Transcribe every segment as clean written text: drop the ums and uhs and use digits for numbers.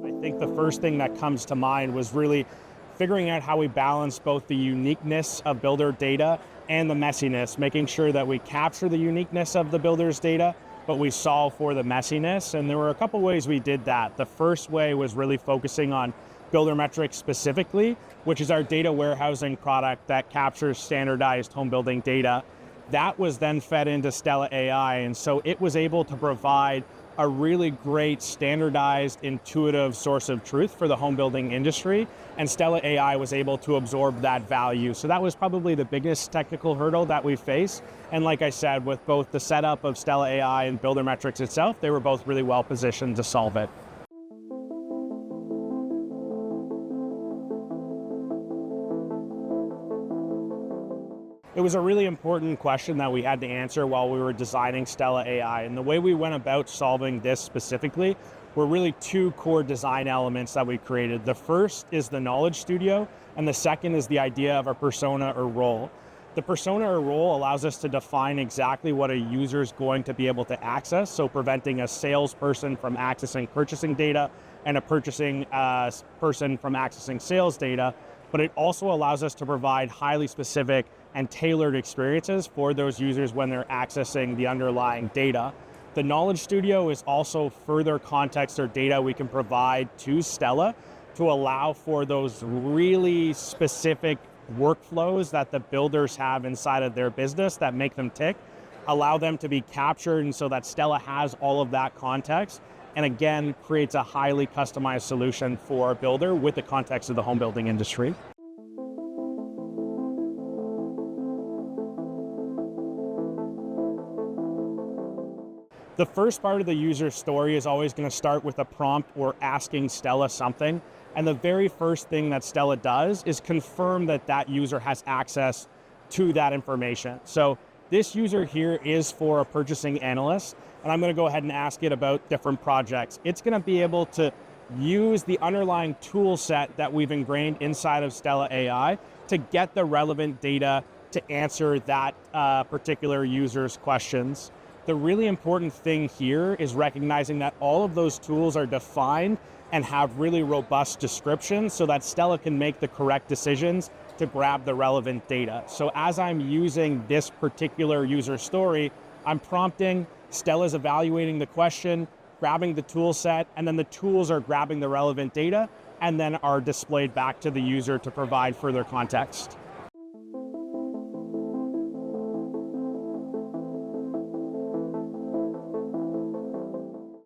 I think the first thing that comes to mind was really figuring out how we balance both the uniqueness of builder data and the messiness, making sure that we capture the uniqueness of the builder's data, but we solve for the messiness. And there were a couple ways we did that. The first way was really focusing on BuilderMetrix specifically, which is our data warehousing product that captures standardized home building data. That was then fed into Stella AI, and so it was able to provide a really great standardized, intuitive source of truth for the home building industry, and Stella AI was able to absorb that value. So that was probably the biggest technical hurdle that we faced. And like I said, with both the setup of Stella AI and BuilderMetrix itself, they were both really well positioned to solve it. It was a really important question that we had to answer while we were designing Stella AI. And the way we went about solving this specifically were really two core design elements that we created. The first is the knowledge studio, and the second is the idea of a persona or role. The persona or role allows us to define exactly what a user is going to be able to access, so preventing a salesperson from accessing purchasing data and a purchasing person from accessing sales data. But it also allows us to provide highly specific and tailored experiences for those users when they're accessing the underlying data. The Knowledge Studio is also further context or data we can provide to Stella to allow for those really specific workflows that the builders have inside of their business that make them tick, allow them to be captured, and so that Stella has all of that context, and again, creates a highly customized solution for a builder with the context of the home building industry. The first part of the user story is always going to start with a prompt or asking Stella something. And the very first thing that Stella does is confirm that that user has access to that information. So this user here is for a purchasing analyst, and I'm going to go ahead and ask it about different projects. It's going to be able to use the underlying tool set that we've ingrained inside of Stella AI to get the relevant data to answer that particular user's questions. The really important thing here is recognizing that all of those tools are defined and have really robust descriptions so that Stella can make the correct decisions to grab the relevant data. So as I'm using this particular user story, I'm prompting, Stella's evaluating the question, grabbing the tool set, and then the tools are grabbing the relevant data and then are displayed back to the user to provide further context.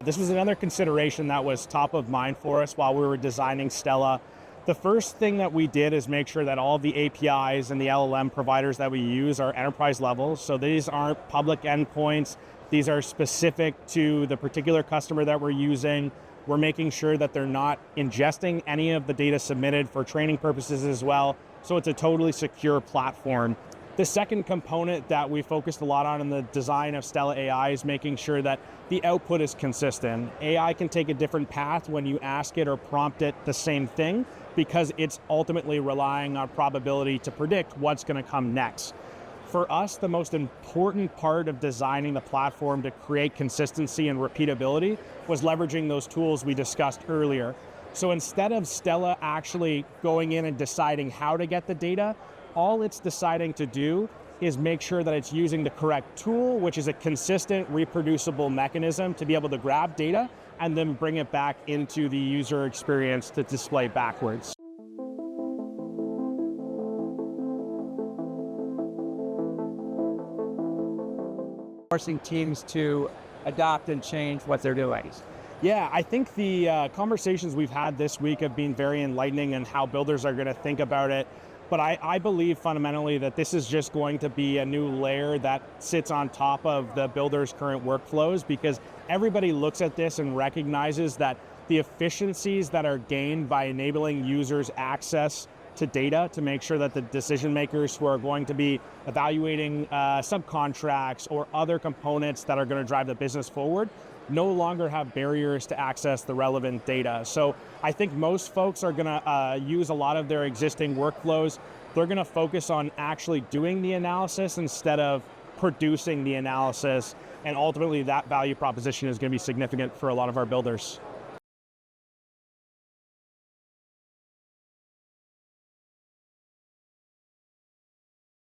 This was another consideration that was top of mind for us while we were designing Stella. The first thing that we did is make sure that all of the APIs and the LLM providers that we use are enterprise level. So these aren't public endpoints. These are specific to the particular customer that we're using. We're making sure that they're not ingesting any of the data submitted for training purposes as well. So it's a totally secure platform. The second component that we focused a lot on in the design of Stella AI is making sure that the output is consistent. AI can take a different path when you ask it or prompt it the same thing because it's ultimately relying on probability to predict what's going to come next. For us, the most important part of designing the platform to create consistency and repeatability was leveraging those tools we discussed earlier. So instead of Stella actually going in and deciding how to get the data, all it's deciding to do is make sure that it's using the correct tool, which is a consistent, reproducible mechanism to be able to grab data and then bring it back into the user experience to display backwards. Forcing teams to adopt and change what they're doing. Yeah, I think the conversations we've had this week have been very enlightening in how builders are going to think about it. But I believe fundamentally that this is just going to be a new layer that sits on top of the builder's current workflows, because everybody looks at this and recognizes that the efficiencies that are gained by enabling users access to data to make sure that the decision makers who are going to be evaluating subcontracts or other components that are going to drive the business forward no longer have barriers to access the relevant data. So I think most folks are going to use a lot of their existing workflows. They're going to focus on actually doing the analysis instead of producing the analysis, and ultimately that value proposition is going to be significant for a lot of our builders.